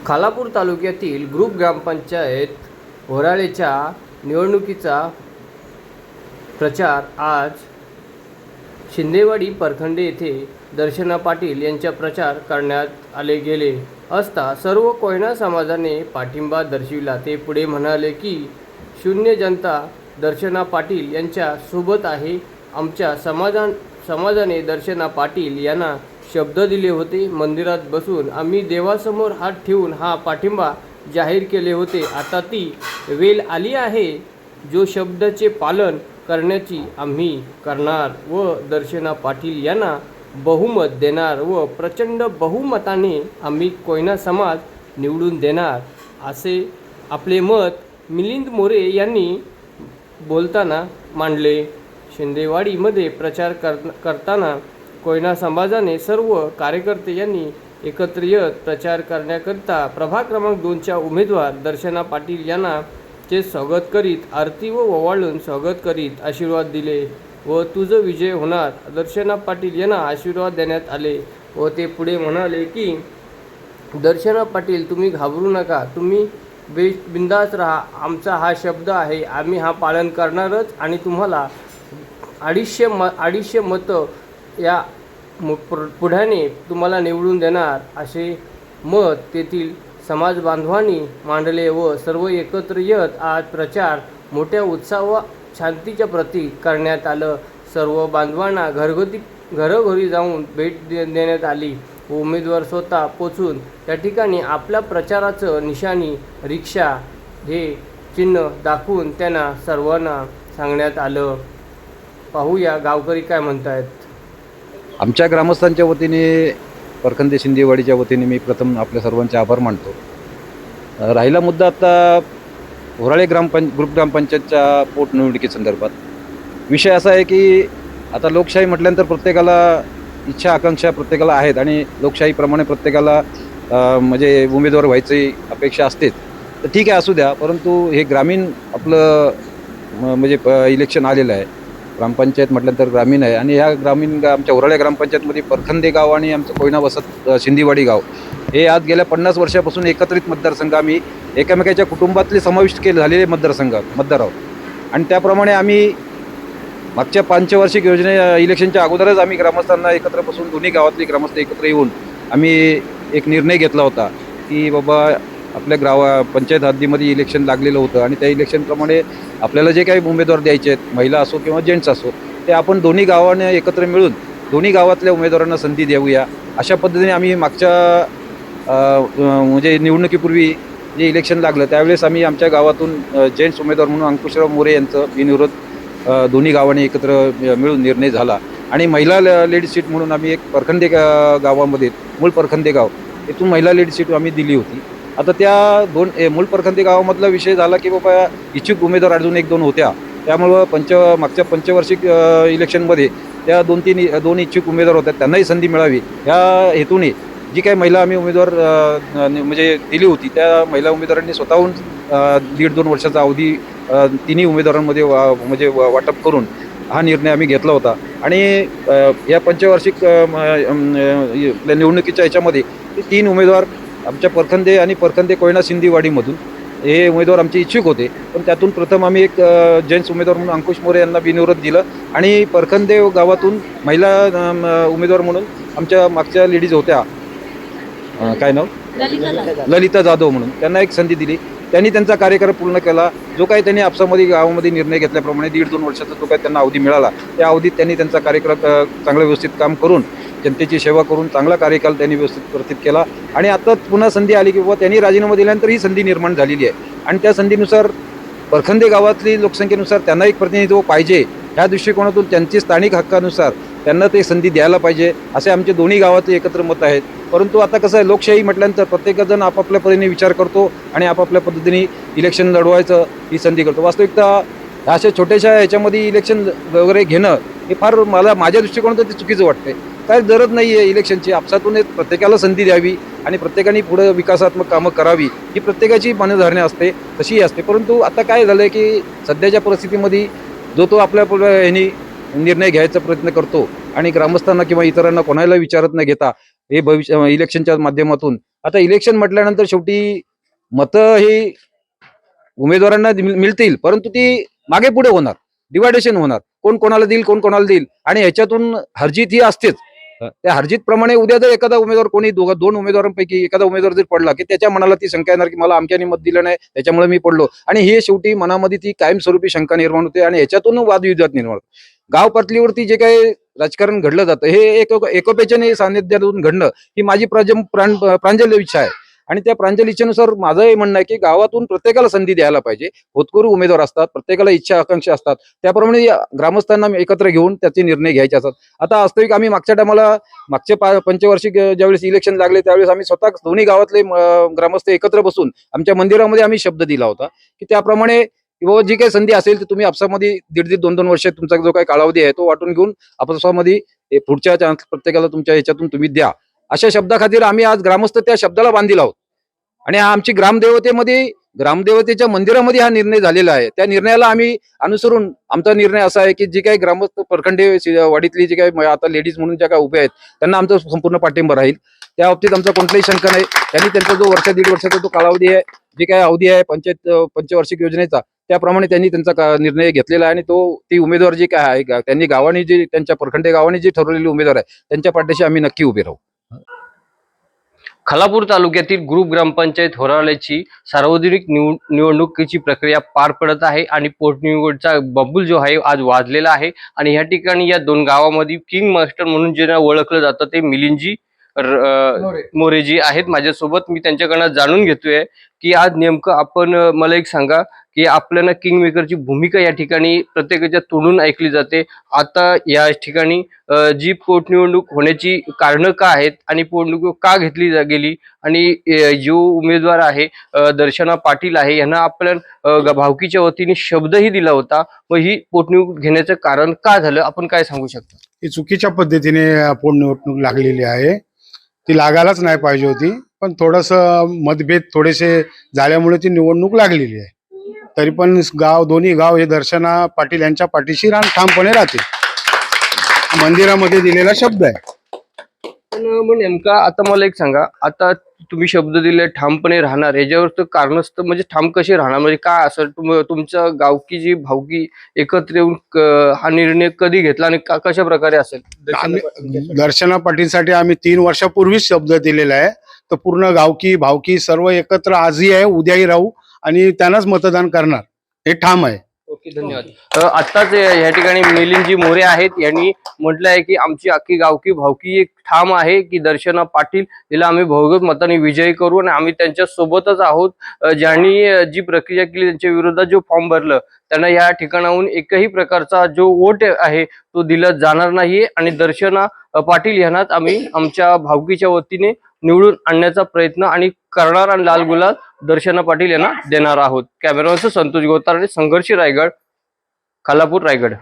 खालापूर तालुक्यातील ग्रुप ग्रामपंचायत होराळेच्या निवडणुकीचा प्रचार आज शिंदेवाडी परखंडे येथे दर्शना पाटील यांच्या प्रचार करण्यात गेले असता सर्व कोयना समाजाने पाठिंबा दर्शविला। ते पुढे म्हणाले की शून्य जनता दर्शना पाटील यांच्या सोबत आहे। आमच्या समाजाने दर्शना पाटील यांना शब्द दिले होते। मंदिरात बसून आम्ही देवासमोर हात ठेवून हा पाठिंबा जाहीर केले होते। आता ती वेळ आली आहे, जो शब्दाचे पालन करण्याची आम्ही करणार व दर्शना पाटील यांना बहुमत देणार व प्रचंड बहुमताने आम्ही कोयना समाज निवडून देणार, असे आपले मत मिलिंद मोरे यांनी बोलताना मांडले। शिंदेवाडीमध्ये प्रचार करताना कोयना समाजाने सर्व कार्यकर्ते यांनी एकत्र येत प्रचार करण्याकरिता प्रभाग क्रमांक 2च्या उमेदवार दर्शना पाटील यांना चे स्वागत करीत आरती व ओवाळून स्वागत करीत आशीर्वाद दिले व तुझं विजय होणार दर्शना पाटील यांना आशीर्वाद देण्यात आले व ते पुढे म्हणाले की दर्शना पाटील, तुम्ही घाबरू नका, तुम्ही बिंदास राहा, आमचा हा शब्द आहे, आम्ही हा पालन करणारच आणि तुम्हाला 250 मतं या पुढ्याने तुम्हाला निवडून देणार, असे मत तेथील समाज बांधवांनी मांडले व सर्व एकत्र येत आज प्रचार मोठ्या उत्साह व शांतीच्या प्रतीक करण्यात आलं। सर्व बांधवांना घरोघरी जाऊन भेट देण्यात आली। उमेदवार स्वतः पोचून त्या ठिकाणी आपल्या प्रचाराचं निशाणी रिक्षा हे चिन्ह दाखवून त्यांना सर्वांना सांगण्यात आलं। पाहूया गावकरी काय म्हणतायत। आमच्या ग्रामस्थांच्या वतीने परखंदे शिंदेवाडीच्या वतीने मी प्रथम आपल्या सर्वांचे आभार मानतो। राहिला मुद्दा आता होराळे ग्रुप ग्रामपंचायतच्या पोटनिवडणुकीसंदर्भात विषय असा आहे की आता लोकशाही म्हटल्यानंतर प्रत्येकाला इच्छा आकांक्षा प्रत्येकाला आहेत आणि लोकशाहीप्रमाणे प्रत्येकाला म्हणजे उमेदवार व्हायची अपेक्षा असतेच, तर ठीक आहे असू द्या, परंतु हे ग्रामीण आपलं म्हणजे इलेक्शन आलेलं आहे। ग्रामपंचायत म्हटल्यानंतर ग्रामीण आहे आणि ह्या ग्रामीण आमच्या होराळे ग्रामपंचायतमध्ये परखंदे गाव आणि आमचं कोयना वसत शिंदेवाडी गाव हे आज गेल्या 50 वर्षापासून एकत्रित मतदारसंघ, आम्ही एकमेकाच्या कुटुंबातले समाविष्ट झालेले मतदार आहोत आणि त्याप्रमाणे आम्ही मागच्या पंचवार्षिक इलेक्शनच्या अगोदरच आम्ही ग्रामस्थांना एकत्र बसून दोन्ही गावातले ग्रामस्थ एकत्र येऊन आम्ही एक निर्णय घेतला होता की बाबा आपल्या पंचायत हद्दीमध्ये इलेक्शन लागलेलं होतं आणि त्या इलेक्शनप्रमाणे आपल्याला जे काही उमेदवार द्यायचे आहेत, महिला असो किंवा जेंट्स असो, ते आपण दोन्ही गावाने एकत्र मिळून दोन्ही गावातल्या उमेदवारांना संधी देऊया, अशा पद्धतीने आम्ही मागच्या म्हणजे निवडणुकीपूर्वी जे इलेक्शन लागलं त्यावेळेस आम्ही आमच्या गावातून जेंट्स उमेदवार म्हणून अंकुशराव मोरे यांचं बिनविरोध दोन्ही गावाने एकत्र मिळून निर्णय झाला आणि महिला लेडीज सीट म्हणून आम्ही एक परखंदे गावामध्ये मूळ परखंदे गाव इथून महिला लेडीज सीट आम्ही दिली होती। आता त्या मूळ परखंदे गावामधला विषय झाला की बाबा इच्छुक उमेदवार अजून 1-2 होत्या, त्यामुळं मागच्या पंचवार्षिक इलेक्शनमध्ये त्या 2 इच्छुक उमेदवार होत्या, त्यांनाही संधी मिळावी या हेतूने जी काही महिला आम्ही उमेदवार म्हणजे दिली होती त्या महिला उमेदवारांनी स्वतःहून 1.5-2 वर्षाचा अवधी तिन्ही उमेदवारांमध्ये म्हणजे वाटप करून हा निर्णय आम्ही घेतला होता आणि या पंचवार्षिक निवडणुकीच्या याच्यामध्ये 3 उमेदवार आमच्या परखंदे आणि परखंदे कोयना शिंदेवाडीमधून हे उमेदवार आमचे इच्छुक होते, पण त्यातून प्रथम आम्ही एक जेंट्स उमेदवार म्हणून अंकुश मोरे यांना बिनविरोध दिलं आणि परखंदे गावातून महिला उमेदवार म्हणून आमच्या मागच्या लेडीज होत्या, काय नाव, ललिता जाधव म्हणून, त्यांना एक संधी दिली। त्यांनी त्यांचा कार्यकाळ पूर्ण केला। जो काही त्यांनी आपसामध्ये गावामध्ये निर्णय घेतल्याप्रमाणे 1.5-2 वर्षाचा जो काही त्यांना अवधी मिळाला त्या अवधीत त्यांनी त्यांचा कार्यकाळ चांगला व्यवस्थित काम करून जनतेची सेवा करून चांगला कार्यकाल त्यांनी व्यवस्थित प्रतीत केला आणि आता पुन्हा संधी आली की बाबा त्यांनी राजीनामा दिल्यानंतर ही संधी निर्माण झालेली आहे आणि त्या संधीनुसार परखंदे गावातली लोकसंख्येनुसार त्यांना एक प्रतिनिधित्व पाहिजे, ह्या दृष्टिकोनातून त्यांची स्थानिक हक्कानुसार त्यांना ते संधी द्यायला पाहिजे, असे आमचे दोन्ही गावातले एकत्र मत आहेत। परंतु आता कसं आहे, लोकशाही म्हटल्यानंतर प्रत्येकजण आपापल्या परीने विचार करतो आणि आपापल्या पद्धतीने इलेक्शन लढवायचं ही संधी करतो। वास्तविकता अशा छोट्याशा ह्याच्यामध्ये इलेक्शन वगैरे घेणं हे फार माझ्या दृष्टिकोनातून ते चुकीचं वाटतंय। काय गरज नाही आहे इलेक्शनची, आपसातून प्रत्येकाला संधी द्यावी आणि प्रत्येकाने पुढे विकासात्मक कामं करावी ही प्रत्येकाची मनधरणी असते, तशीही असते। परंतु आता काय झालं आहे की सध्याच्या परिस्थितीमध्ये जो आपल्या ह्यानी निर्णय घ्यायचा प्रयत्न करतो आणि ग्रामस्थांना किंवा इतरांना कोणाला विचारत न घेता हे भविष्य इलेक्शनच्या माध्यमातून आता इलेक्शन म्हटल्यानंतर शेवटी मतं ही उमेदवारांना मिळतील, परंतु ती मागे पुढे होणार, डिवायडेशन होणार, कोण कोणाला देईल कोण कोणाला देईल, आणि ह्याच्यातून हरजीत ही असतेच. त्या हरजीत प्रमाणे उद्या जर एखादा उमेदवार कोणी दोन उमेदवारांपैकी एखादा उमेदवार जर पडला की त्याच्या मनाला ती शंका येणार की मला आमच्याने मत दिलं नाही त्याच्यामुळे मी पडलो, आणि हे शेवटी मनामध्ये ती कायमस्वरूपी शंका निर्माण होते आणि ह्याच्यातून वादविवाद निर्माण होतो. गाव पातळीवरती जे काही राजकारण घडलं जातं हे एकोप्याच्या सानिध्यातून घडणं ही माझी प्रांजल इच्छा आहे. आणि त्या प्रांजल इच्छेनुसार माझं हे म्हणणं आहे की गावातून प्रत्येकाला संधी द्यायला पाहिजे. होतकरू उमेदवार असतात, प्रत्येकाला इच्छा आकांक्षा असतात, त्याप्रमाणे ग्रामस्थांना एकत्र घेऊन त्याचे निर्णय घ्यायचे असतात. आता वास्तविक आम्ही मागच्या टायमाला पंचवार्षिक ज्यावेळेस इलेक्शन लागले त्यावेळेस आम्ही स्वतः दोन्ही गावातले ग्रामस्थ एकत्र बसून आमच्या मंदिरामध्ये आम्ही शब्द दिला होता की त्याप्रमाणे किंवा जी काही संधी असेल ती तुम्ही आपसामध्ये 1.5-2 वर्ष तुमचा जो काही कालावधी आहे तो वाटून घेऊन आपसामध्ये पुढच्या चान्स प्रत्येकाला तुमच्या ह्याच्यातून तुम्ही द्या, अशा शब्दाखातीर आम्ही आज ग्रामस्थ त्या शब्दाला बांधील आहोत. आणि आमची ग्रामदेवतेच्या मंदिरामध्ये हा निर्णय झालेला आहे. त्या निर्णयाला आम्ही अनुसरून आमचा निर्णय असा आहे की जी काही ग्रामस्थ परखंडे वाडीतली जी काही आता लेडीज म्हणून ज्या काही उभ्या आहेत त्यांना आमचा संपूर्ण पाठिंबा राहील. त्या बाबतीत आमचा कोणताही शंका नाही. त्यांनी त्यांचा जो 1-1.5 वर्षाचा जो कालावधी आहे, जे काही अवधी आहे पंचवार्षिक योजनेचा, त्याप्रमाणे त्यांनी त्यांचा निर्णय घेतलेला आहे. आणि ती उमेदवार जी काय आहे त्यांनी गावाने जी त्यांच्या परखंडे गावाने जी ठरवलेली उमेदवार आहे त्यांच्या पाठीशी आम्ही नक्की उभे राहू. खालापूर तालुक्यातील ग्रुप ग्रामपंचायत होराळ्याची सार्वजनिक निवडणुकीची प्रक्रिया पार पडत आहे आणि पोटनिवडणुकीचा बबूल जो आहे आज वाजलेला आहे. आणि या ठिकाणी या दोन गावामध्ये किंग मास्टर म्हणून जे ओळखलं जातं ते मिलिंदजी मोरे जी आहेत माझ्यासोबत. मी त्यांच्याकडनं जाणून घेतोय की आज नेमकं आपण मला एक सांगा की आपल्याला किंग मेकरची भूमिका या ठिकाणी प्रत्येकाच्या तोंडून ऐकली जाते. आता या ठिकाणी जी पोटनिवडणूक होण्याची कारणं का आहेत आणि पोटनिवडणूक का घेतली गेली, आणि जो उमेदवार आहे दर्शना पाटील आहे यांना आपल्या भावकीच्या वतीने शब्दही दिला होता, व ही पोटनिवडणूक घेण्याचं कारण का झालं आपण काय सांगू शकता? ही चुकीच्या पद्धतीने पोटनिवडणूक लागलेली आहे. ती लागायलाच नाही पाहिजे होती, पण मतभेद थोडेसे झाल्यामुळे ती निवडणूक लागलेली आहे. तरी पण दोन्ही गाव हे दर्शना पाटील यांच्या पाठीशी ठामपणे राहतील. मंदिरामध्ये दिलेला शब्द आहे. पण मग नेमका आता मला एक सांगा, आता तुम्ही शब्द दिले ठामपणे राहणार, याच्यावर कारणास्तव म्हणजे ठाम कसे राहणार, म्हणजे काय असेल तुमच्या गावकी जी भावकी एकत्र येऊन हा निर्णय कधी घेतला आणि कशा प्रकारे असेल? दर्शना पाटीलसाठी आम्ही 3 वर्षापूर्वीच शब्द दिलेला आहे. तर पूर्ण गावकी भावकी सर्व एकत्र आजही आहे, उद्याही राहू आणि त्यांनाच मतदान करणार हे ठाम आहे. ओके, धन्यवाद. आत्ताच या ठिकाणी मिलिंदजी मोरे आहेत, यांनी म्हटलं आहे की आमची अख्खी गावकी भावकी एक ठाम आहे की दर्शना पाटील तिला आम्ही भौगत मताने विजयी करू आणि आम्ही त्यांच्या सोबतच आहोत. ज्यांनी जी प्रक्रिया केली त्यांच्या विरोधात जो फॉर्म भरलं त्यांना या ठिकाणाहून एकही प्रकारचा जो वोट आहे तो दिला जाणार नाही, आणि दर्शना पाटील यांनाच आम्ही आमच्या भावकीच्या वतीने निवडून आणण्याचा प्रयत्न आणि करणार, आणि लाल गुलाल दर्शना पाटील यांना देणार आहोत. कॅमेरामॅन संतोष गोतारडे, संघर्ष रायगड, खालापूर रायगड.